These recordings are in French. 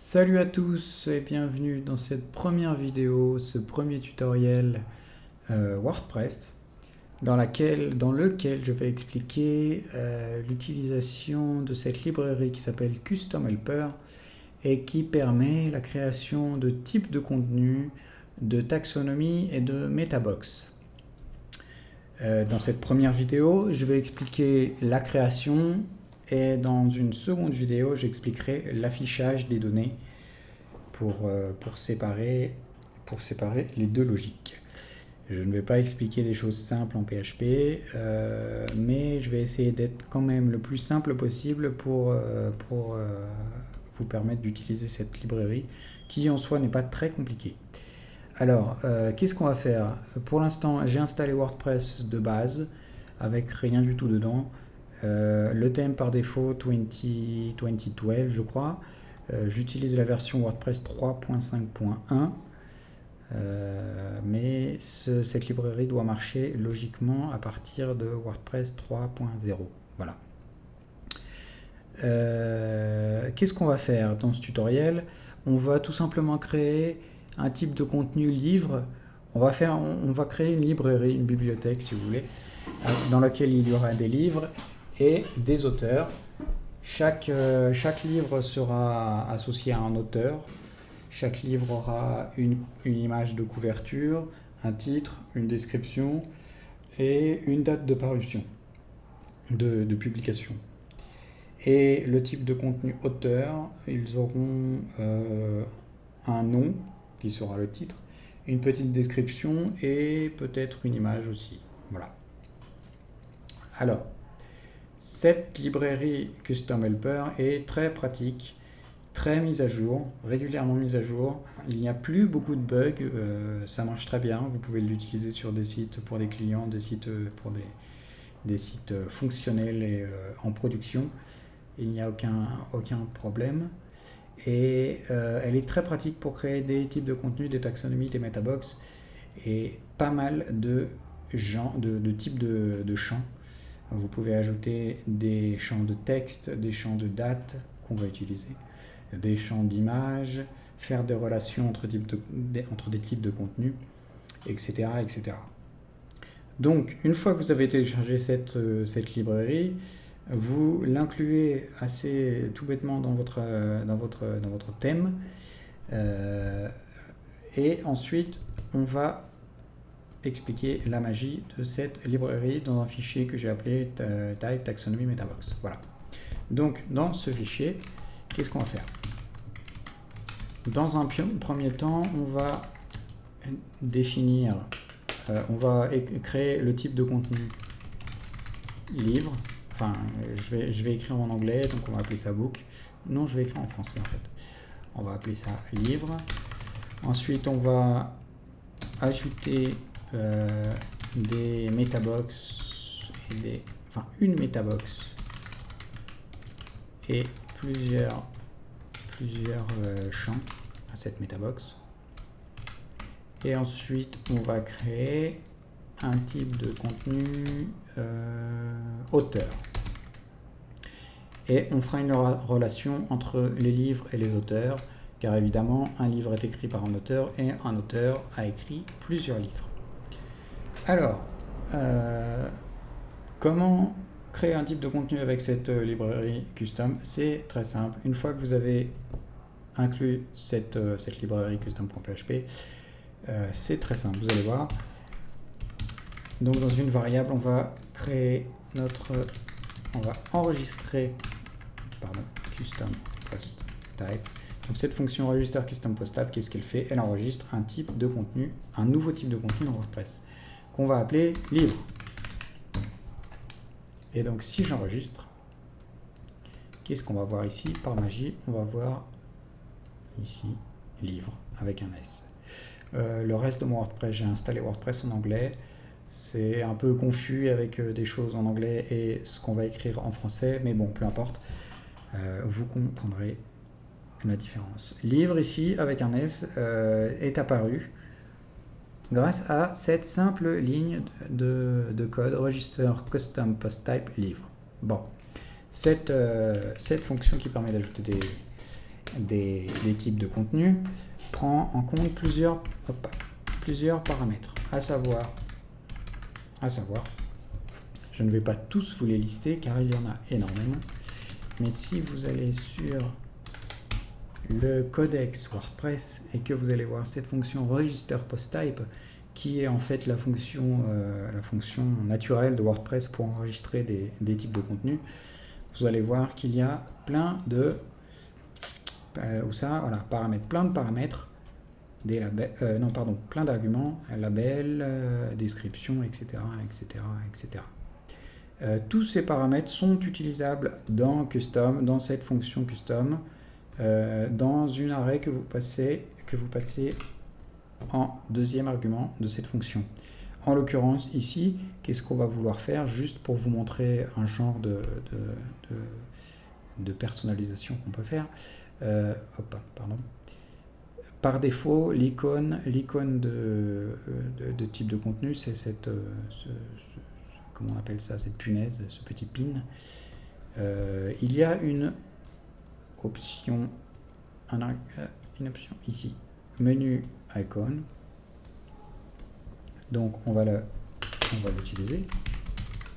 Salut à tous et bienvenue dans cette première vidéo, ce premier tutoriel WordPress dans lequel je vais expliquer l'utilisation de cette librairie qui s'appelle Custom Helper et qui permet la création de types de contenu, de taxonomie et de metabox. Dans cette première vidéo, je vais expliquer la création et dans une seconde vidéo, j'expliquerai l'affichage des données pour séparer les deux logiques. Je ne vais pas expliquer des choses simples en PHP, mais je vais essayer d'être quand même le plus simple possible pour vous permettre d'utiliser cette librairie qui en soi n'est pas très compliquée. Alors, qu'est-ce qu'on va faire? Pour l'instant, j'ai installé WordPress de base avec rien du tout dedans. Le thème par défaut 2012 je crois. J'utilise la version WordPress 3.5.1 mais cette librairie doit marcher logiquement à partir de WordPress 3.0. Voilà. Qu'est-ce qu'on va faire dans ce tutoriel? On va tout simplement créer un type de contenu livre. On va créer une librairie, une bibliothèque si vous voulez, dans laquelle il y aura des livres et des auteurs. Chaque livre sera associé à un auteur. Chaque livre aura une image de couverture, un titre, une description et une date de parution, de publication. Et le type de contenu auteur, ils auront un nom qui sera le titre, une petite description et peut-être une image aussi. Voilà. Alors, cette librairie Custom Helper est très pratique, très mise à jour, régulièrement mise à jour. Il n'y a plus beaucoup de bugs, ça marche très bien. Vous pouvez l'utiliser sur des sites pour des clients, des sites pour des sites fonctionnels et en production. Il n'y a aucun problème. Et elle est très pratique pour créer des types de contenus, des taxonomies, des metabox et pas mal de types de champs. Vous pouvez ajouter des champs de texte, des champs de date qu'on va utiliser, des champs d'images, faire des relations entre des types de contenus, etc., etc. Donc, une fois que vous avez téléchargé cette librairie, vous l'incluez assez tout bêtement dans votre thème. Et ensuite, on va expliquer la magie de cette librairie dans un fichier que j'ai appelé type taxonomy metabox. Voilà. Donc, dans ce fichier, qu'est-ce qu'on va faire? Dans un premier temps, on va définir, on va créer le type de contenu livre. Enfin, je vais écrire en anglais, donc on va appeler ça book. Non, je vais écrire en français en fait. On va appeler ça livre. Ensuite, on va ajouter des metabox, une metabox et plusieurs champs à cette metabox. Et ensuite, on va créer un type de contenu auteur. Et on fera une relation entre les livres et les auteurs, car évidemment, un livre est écrit par un auteur et un auteur a écrit plusieurs livres. Alors, comment créer un type de contenu avec cette librairie custom? C'est très simple. Une fois que vous avez inclus cette librairie custom.php, c'est très simple, vous allez voir. Donc dans une variable, on va enregistrer custom post type. Donc cette fonction register custom post type, qu'est-ce qu'elle fait? Elle enregistre un type de contenu, un nouveau type de contenu dans WordPress qu'on va appeler livre. Et donc si j'enregistre, qu'est-ce qu'on va voir ici? Par magie, on va voir ici livre avec un S. Le reste de mon WordPress, j'ai installé WordPress en anglais. C'est un peu confus avec des choses en anglais et ce qu'on va écrire en français, mais bon, peu importe. Vous comprendrez la différence. Livre ici avec un S est apparu grâce à cette simple ligne de code register custom post type livre. Bon, cette fonction qui permet d'ajouter des types de contenu prend en compte plusieurs paramètres, à savoir, je ne vais pas tous vous les lister car il y en a énormément, mais si vous allez sur le codex WordPress et que vous allez voir cette fonction register post type qui est en fait la fonction naturelle de WordPress pour enregistrer des types de contenu, vous allez voir qu'il y a plein de plein de paramètres, des labels, plein d'arguments, labels, description, etc. Tous ces paramètres sont utilisables dans Custom, dans cette fonction Custom, dans une array que vous passez en deuxième argument de cette fonction. En l'occurrence ici, qu'est-ce qu'on va vouloir faire, juste pour vous montrer un genre de personnalisation qu'on peut faire. Par défaut, l'icône de type de contenu, c'est cette comment on appelle ça, cette punaise, ce petit pin. Il y a une option ici, menu icon. Donc on va l'utiliser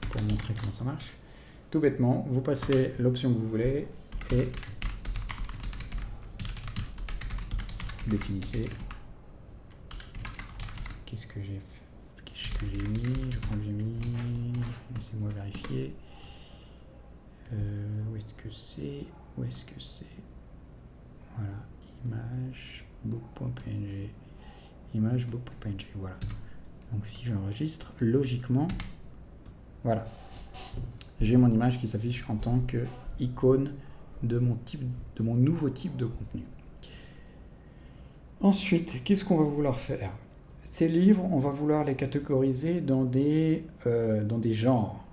pour montrer comment ça marche. Tout bêtement, vous passez l'option que vous voulez et définissez. Qu'est-ce que j'ai mis? Je crois que j'ai mis. Laissez-moi vérifier. Où est-ce que c'est? Voilà. Image book.png. Voilà. Donc si j'enregistre, logiquement, voilà. J'ai mon image qui s'affiche en tant que icône de mon nouveau type de contenu. Ensuite, qu'est-ce qu'on va vouloir faire? Ces livres, on va vouloir les catégoriser dans des genres.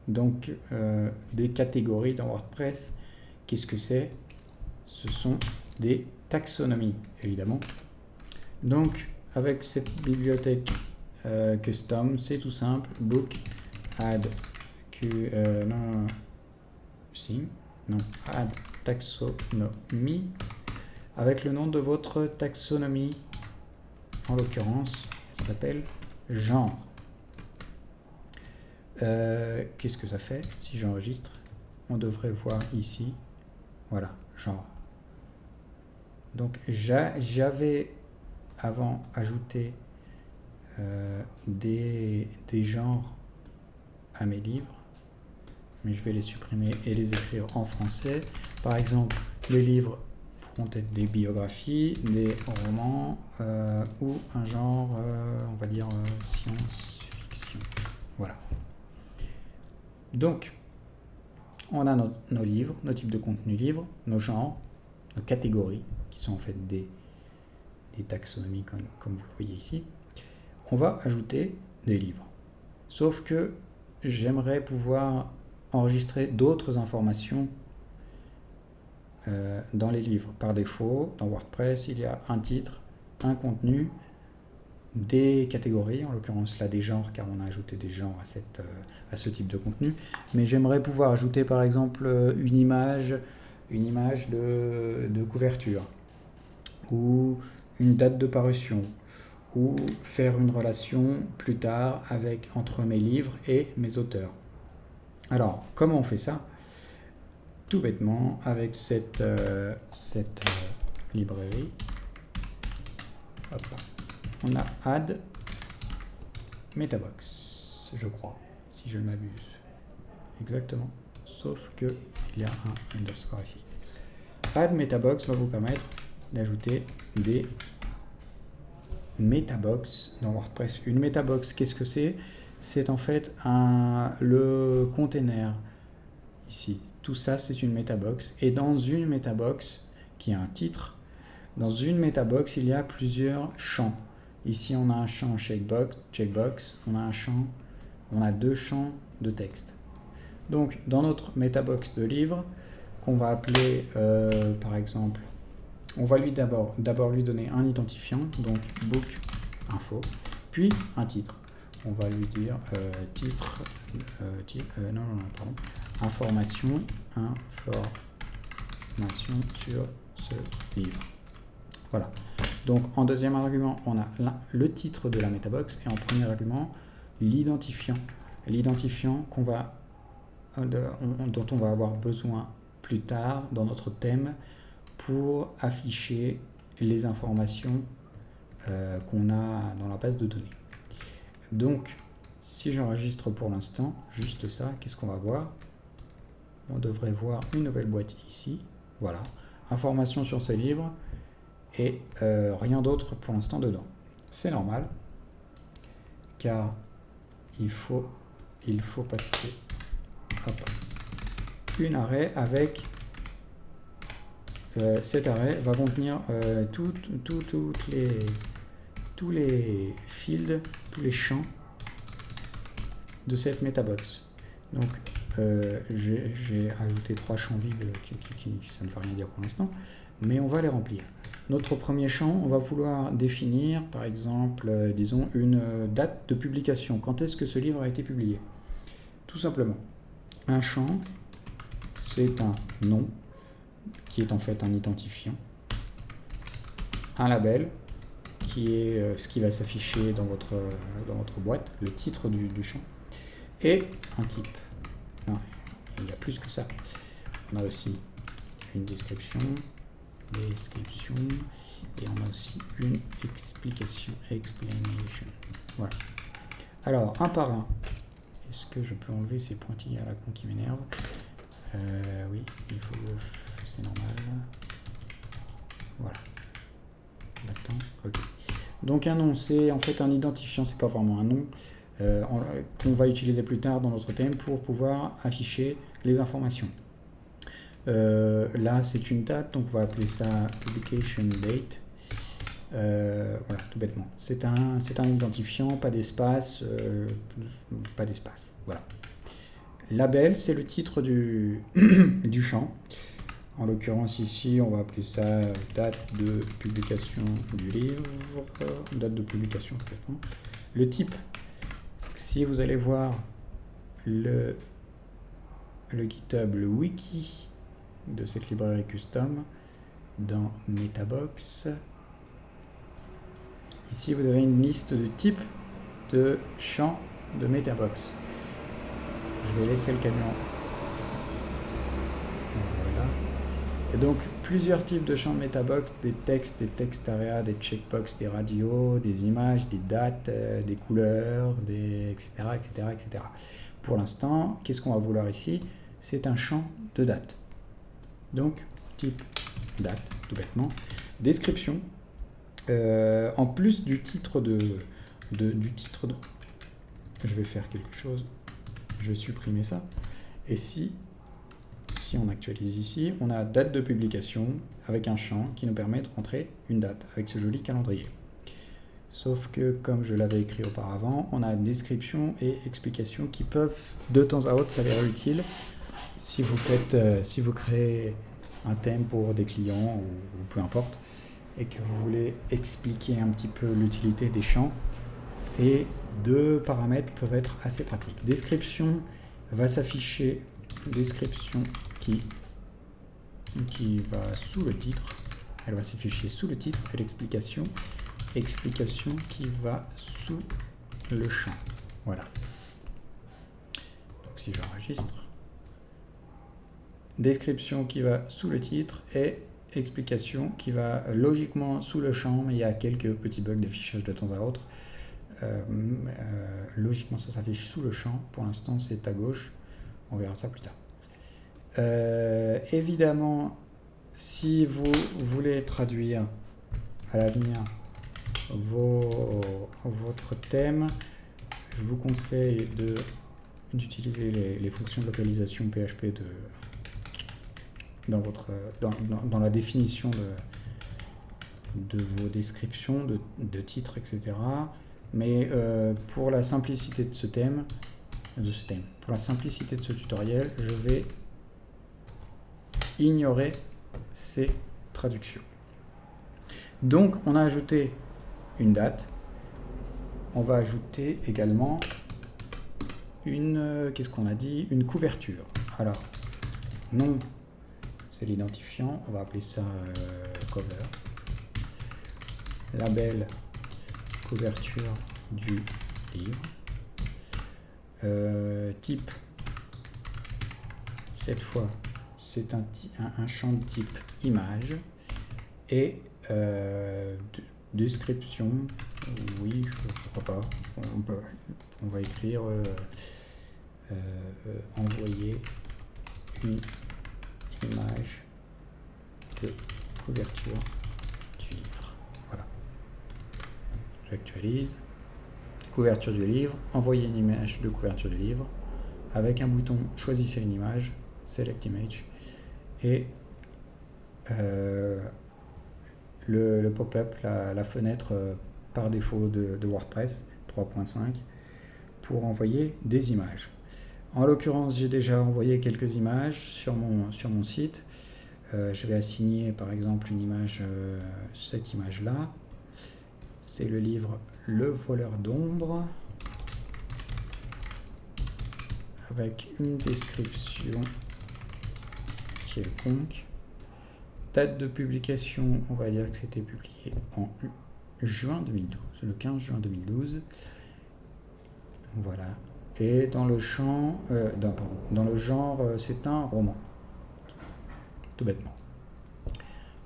Donc, des catégories dans WordPress. Qu'est-ce que c'est? Ce sont des taxonomies, évidemment. Donc, avec cette bibliothèque custom, c'est tout simple. Book, add, add taxonomie. Avec le nom de votre taxonomie, en l'occurrence, elle s'appelle genre. Qu'est-ce que ça fait si j'enregistre? On devrait voir ici, voilà, genre. Donc j'avais avant ajouté des genres à mes livres, mais je vais les supprimer et les écrire en français. Par exemple, les livres pourront être des biographies, des romans ou un genre, on va dire science-fiction. Voilà. Donc, on a nos livres, nos types de contenu livres, nos genres, nos catégories, qui sont en fait des taxonomies comme vous le voyez ici. On va ajouter des livres. Sauf que j'aimerais pouvoir enregistrer d'autres informations dans les livres. Par défaut, dans WordPress, il y a un titre, un contenu, des catégories, en l'occurrence là des genres, car on a ajouté des genres à ce type de contenu. Mais j'aimerais pouvoir ajouter par exemple une image de couverture, ou une date de parution, ou faire une relation plus tard entre mes livres et mes auteurs. Alors, comment on fait ça? Tout bêtement, avec cette librairie. Hop, on a add metabox, je crois, si je ne m'abuse. Exactement, sauf que il y a un underscore ici. Add metabox va vous permettre d'ajouter des metabox dans WordPress. Une metabox, qu'est-ce que c'est? C'est en fait le container ici. Tout ça, c'est une metabox. Et dans une metabox, qui a un titre, dans une metabox, il y a plusieurs champs. Ici, on a un champ checkbox, on a deux champs de texte. Donc, dans notre metabox de livre, qu'on va appeler, par exemple, on va lui d'abord lui donner un identifiant, donc book info, puis un titre. On va lui dire information sur ce livre. Voilà. Donc en deuxième argument, on a le titre de la MetaBox et en premier argument, l'identifiant. L'identifiant dont on va avoir besoin plus tard dans notre thème pour afficher les informations qu'on a dans la base de données. Donc, si j'enregistre pour l'instant juste ça, qu'est-ce qu'on va voir? On devrait voir une nouvelle boîte ici. Voilà. Informations sur ce livre et rien d'autre pour l'instant dedans. C'est normal, car il faut passer une array avec cet array va contenir tous les fields, tous les champs de cette MetaBox. Donc j'ai ajouté 3 champs vides qui ça ne veut rien dire pour l'instant, mais on va les remplir. Notre premier champ, on va vouloir définir par exemple, disons, une date de publication. Quand est-ce que ce livre a été publié? Tout simplement. Un champ, c'est un nom, qui est en fait un identifiant. Un label, qui est ce qui va s'afficher dans votre boîte, le titre du champ. Et un type. Non, il y a plus que ça. On a aussi une description, et on a aussi une explication, explanation. Voilà. Alors, un par un. Est-ce que je peux enlever ces pointillés à la con qui m'énervent? Oui, il faut. C'est normal. Voilà. Attends. Ok. Donc un nom, c'est en fait un identifiant, c'est pas vraiment un nom. Qu'on va utiliser plus tard dans notre thème pour pouvoir afficher les informations. Là, c'est une date, donc on va appeler ça publication date. Voilà, tout bêtement. C'est un identifiant, pas d'espace, voilà. Label, c'est le titre du champ. En l'occurrence ici, on va appeler ça date de publication du livre, date de publication complètement. Le type, si vous allez voir le GitHub, le wiki de cette librairie custom dans MetaBox, ici vous avez une liste de types de champs de MetaBox. Je vais laisser le camion. Voilà. Et donc plusieurs types de champs de MetaBox, des textes area, des checkbox, des radios, des images, des dates, des couleurs, etc., etc., etc. Pour l'instant, qu'est-ce qu'on va vouloir ici? C'est un champ de date. Donc, type date, tout bêtement. Description. En plus du titre je vais faire quelque chose. Je vais supprimer ça. Et si on actualise ici, on a date de publication avec un champ qui nous permet de rentrer une date avec ce joli calendrier. Sauf que, comme je l'avais écrit auparavant, on a description et explication qui peuvent de temps à autre s'avérer utiles si vous créez un thème pour des clients ou peu importe et que vous voulez expliquer un petit peu l'utilité des champs. Ces deux paramètres peuvent être assez pratiques. Description va s'afficher, description qui va sous le titre, elle va s'afficher sous le titre, et l'explication qui va sous le champ. Voilà. Donc si j'enregistre, description qui va sous le titre et explication qui va logiquement sous le champ, mais il y a quelques petits bugs d'affichage de temps à autre. Logiquement ça s'affiche sous le champ, pour l'instant c'est à gauche, on verra ça plus tard. Évidemment, si vous voulez traduire à l'avenir votre thème, je vous conseille d'utiliser les fonctions de localisation PHP dans la définition de vos descriptions, de titres, etc. Mais pour la simplicité de ce thème, pour la simplicité de ce tutoriel, je vais ignorer ces traductions. Donc, on a ajouté une date. On va ajouter également qu'est-ce qu'on a dit? Une couverture. Alors, nom, c'est l'identifiant, on va appeler ça cover. Label, couverture du livre. Type, cette fois, c'est un champ de type image. Et description, oui, pourquoi pas, on va écrire envoyer une image de couverture du livre. Voilà. J'actualise. Couverture du livre, envoyer une image de couverture du livre avec un bouton choisissez une image, select image, et le pop-up, la fenêtre par défaut de WordPress 3.5 pour envoyer des images. En l'occurrence, j'ai déjà envoyé quelques images sur mon site. Je vais assigner par exemple une image, cette image-là. C'est le livre Le voleur d'ombre, avec une description quelconque. Date de publication, on va dire que c'était publié en juin 2012, le 15 juin 2012. Voilà. Et dans le champ, dans le genre, c'est un roman. Tout bêtement.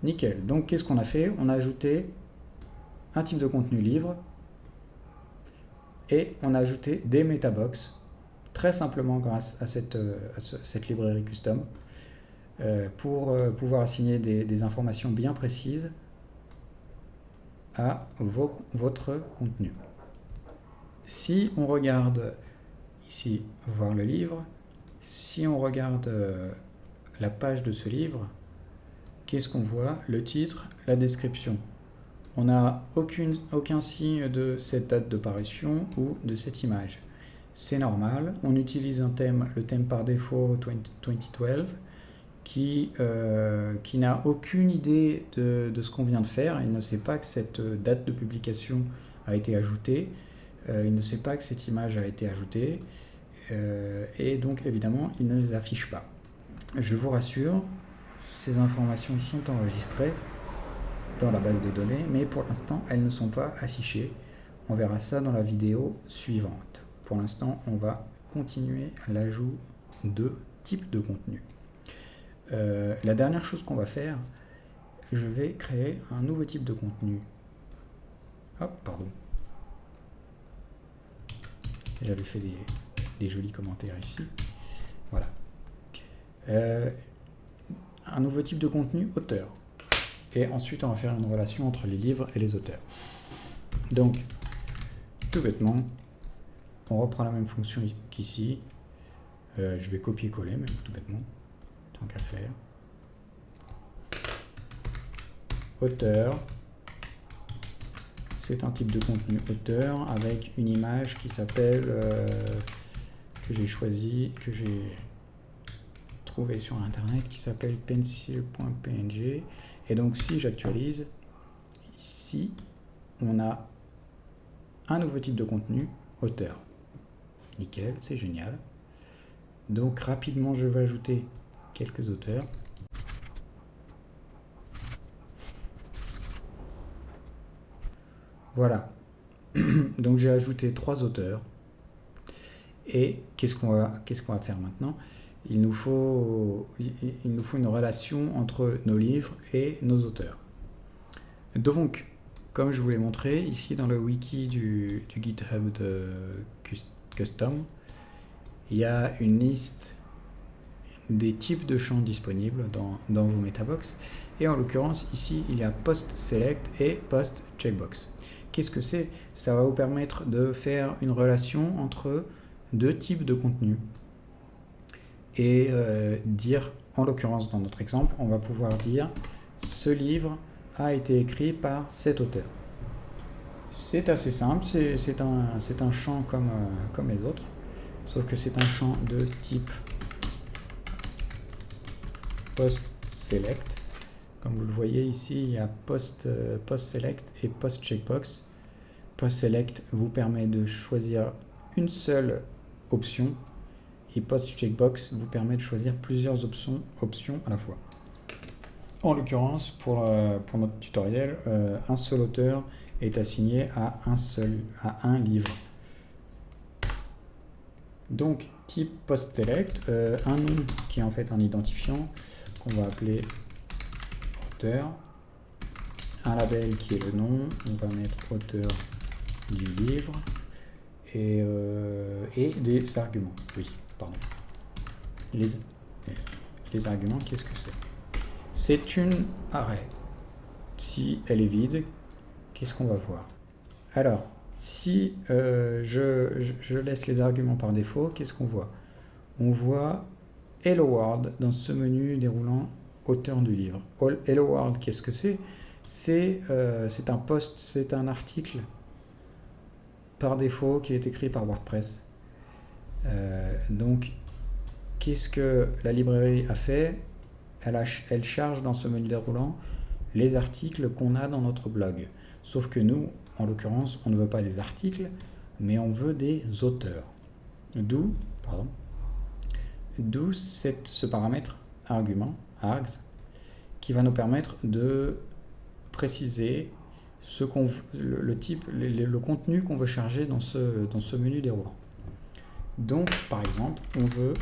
Nickel. Donc, qu'est-ce qu'on a fait? On a ajouté un type de contenu livre et on a ajouté des metabox, très simplement grâce à cette librairie custom, pour pouvoir assigner des informations bien précises à votre contenu. Si on regarde ici, voir le livre, si on regarde la page de ce livre, qu'est-ce qu'on voit? Le titre, la description. On n'a aucun signe de cette date de parution ou de cette image. C'est normal, on utilise un thème, le thème par défaut 2012, qui n'a aucune idée de ce qu'on vient de faire. Il ne sait pas que cette date de publication a été ajoutée, il ne sait pas que cette image a été ajoutée, et donc évidemment il ne les affiche pas. Je vous rassure, ces informations sont enregistrées dans la base de données, mais pour l'instant elles ne sont pas affichées. On verra ça dans la vidéo suivante. Pour l'instant, on va continuer l'ajout de types de contenu. La dernière chose qu'on va faire, je vais créer un nouveau type de contenu. Hop, pardon. J'avais fait des jolis commentaires ici. Voilà. Un nouveau type de contenu auteur. Et ensuite, on va faire une relation entre les livres et les auteurs. Donc, tout bêtement, on reprend la même fonction qu'ici. Je vais copier-coller, même tout bêtement, tant qu'à faire. Auteur. C'est un type de contenu auteur avec une image qui s'appelle, que j'ai choisi, que j'ai trouvé sur internet, qui s'appelle pencil.png. Et donc si j'actualise, ici, on a un nouveau type de contenu, auteur. Nickel, c'est génial. Donc rapidement, je vais ajouter quelques auteurs. Voilà. Donc j'ai ajouté 3 auteurs. Et qu'est-ce qu'on va faire maintenant? Il nous faut une relation entre nos livres et nos auteurs. Donc, comme je vous l'ai montré, ici dans le wiki du GitHub de Custom, il y a une liste des types de champs disponibles dans vos metabox. Et en l'occurrence, ici, il y a post select et post checkbox. Qu'est-ce que c'est? Ça va vous permettre de faire une relation entre deux types de contenus. Et dire, en l'occurrence dans notre exemple, on va pouvoir dire ce livre a été écrit par cet auteur. C'est assez simple, c'est un champ comme les autres, sauf que c'est un champ de type post select. Comme vous le voyez ici, il y a post select et post checkbox. Post select vous permet de choisir une seule option et post checkbox vous permet de choisir plusieurs options à la fois. En l'occurrence, pour notre tutoriel, un seul auteur est assigné à un livre. Donc, type post-select, un nom qui est en fait un identifiant qu'on va appeler auteur, un label qui est le nom, on va mettre auteur du livre, et des arguments. Oui, pardon. Les arguments, qu'est-ce que c'est? C'est une array. Si elle est vide, qu'est-ce qu'on va voir? Alors, si je laisse les arguments par défaut, qu'est-ce qu'on voit? On voit Hello World dans ce menu déroulant auteur du livre. Hello World, qu'est-ce que c'est? C'est un post, c'est un article par défaut qui est écrit par WordPress. Donc, qu'est-ce que la librairie a fait? Elle charge dans ce menu déroulant les articles qu'on a dans notre blog. Sauf que nous, en l'occurrence, on ne veut pas des articles, mais on veut des auteurs. D'où ce paramètre argument, args, qui va nous permettre de préciser le contenu qu'on veut charger dans ce menu déroulant. Donc, par exemple, on veut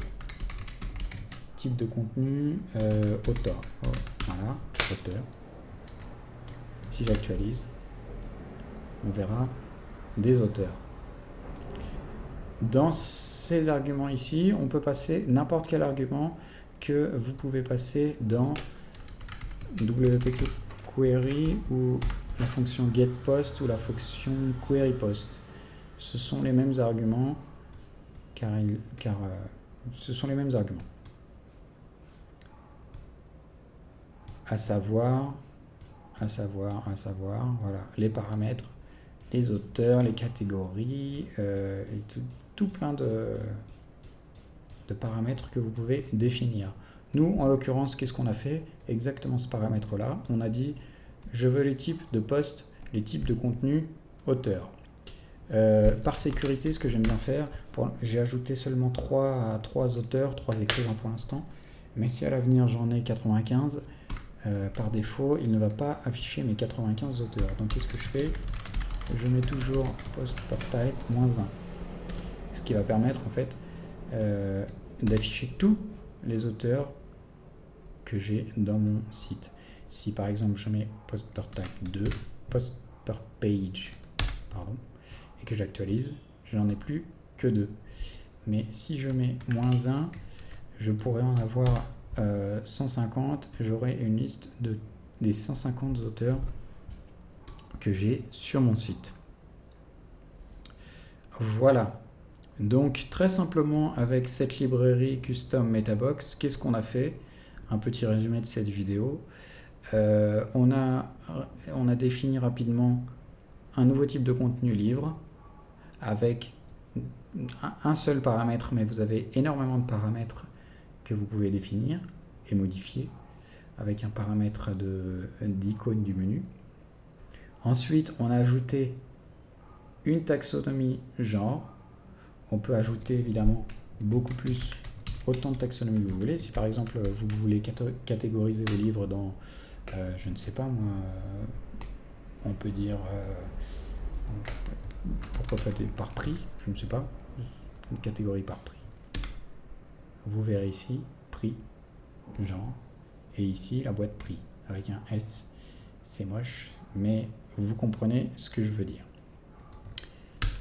type de contenu auteur. Voilà, auteur. Si j'actualise, on verra des auteurs. Dans ces arguments ici, on peut passer n'importe quel argument que vous pouvez passer dans WP Query ou la fonction getPost ou la fonction queryPost. Ce sont les mêmes arguments car ce sont les mêmes arguments. À savoir, voilà, les paramètres, les auteurs, les catégories, et tout plein de paramètres que vous pouvez définir. Nous, en l'occurrence, qu'est-ce qu'on a fait? Exactement ce paramètre-là. On a dit, je veux les types de posts, les types de contenu, auteur. Par sécurité, ce que j'aime bien faire, j'ai ajouté seulement 3 auteurs, 3 écrivains pour l'instant, mais si à l'avenir j'en ai 95, par défaut, il ne va pas afficher mes 95 auteurs. Donc qu'est-ce que je fais? Je mets toujours post per type -1, ce qui va permettre en fait d'afficher tous les auteurs que j'ai dans mon site. Si par exemple je mets post per type 2, post per page, pardon, et que j'actualise, je n'en ai plus que 2. Mais si je mets -1, je pourrais en avoir 150, j'aurai une liste des 150 auteurs que j'ai sur mon site. Voilà. Donc très simplement avec cette librairie custom Metabox, qu'est-ce qu'on a fait? Un petit résumé de cette vidéo. On a défini rapidement un nouveau type de contenu livre avec un seul paramètre, mais vous avez énormément de paramètres que vous pouvez définir et modifier avec un paramètre d'icône du menu. Ensuite, on a ajouté une taxonomie genre. On peut ajouter évidemment beaucoup plus, autant de taxonomie que vous voulez. Si par exemple vous voulez catégoriser vos livres dans, je ne sais pas moi, on peut dire, pourquoi pas par prix, je ne sais pas, une catégorie par prix. Vous verrez ici, prix, genre, et ici la boîte prix, avec un S. C'est moche, mais vous comprenez ce que je veux dire.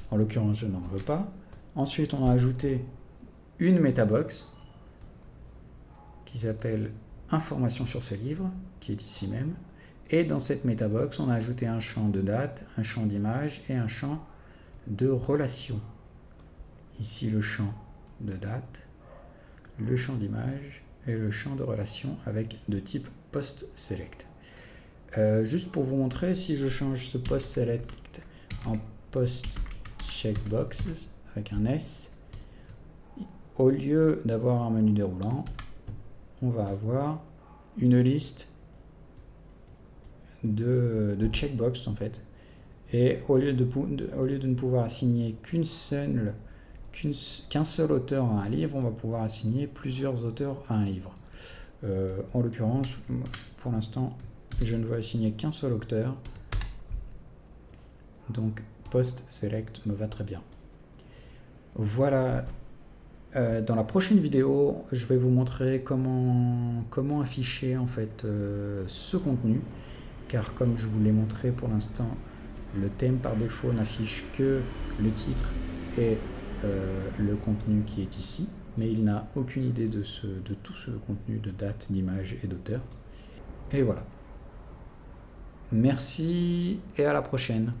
En l'occurrence, je n'en veux pas. Ensuite, on a ajouté une Metabox qui s'appelle Information sur ce livre, qui est ici même. Et dans cette Metabox, on a ajouté un champ de date, un champ d'image et un champ de relation. Ici, le champ de date, le champ d'image et le champ de relation avec de type post-select. Juste pour vous montrer, si je change ce post-select en post-checkboxes avec un S, au lieu d'avoir un menu déroulant, on va avoir une liste de checkbox en fait. Et au lieu de ne pouvoir assigner qu'un seul auteur à un livre, on va pouvoir assigner plusieurs auteurs à un livre. En l'occurrence, pour l'instant, je ne veux assigner qu'un seul auteur. Donc post select me va très bien. Voilà. Dans la prochaine vidéo, je vais vous montrer comment afficher en fait ce contenu, car comme je vous l'ai montré pour l'instant, le thème par défaut n'affiche que le titre et le contenu qui est ici, mais il n'a aucune idée de tout ce contenu de date, d'image et d'auteur. Et voilà. Merci et à la prochaine.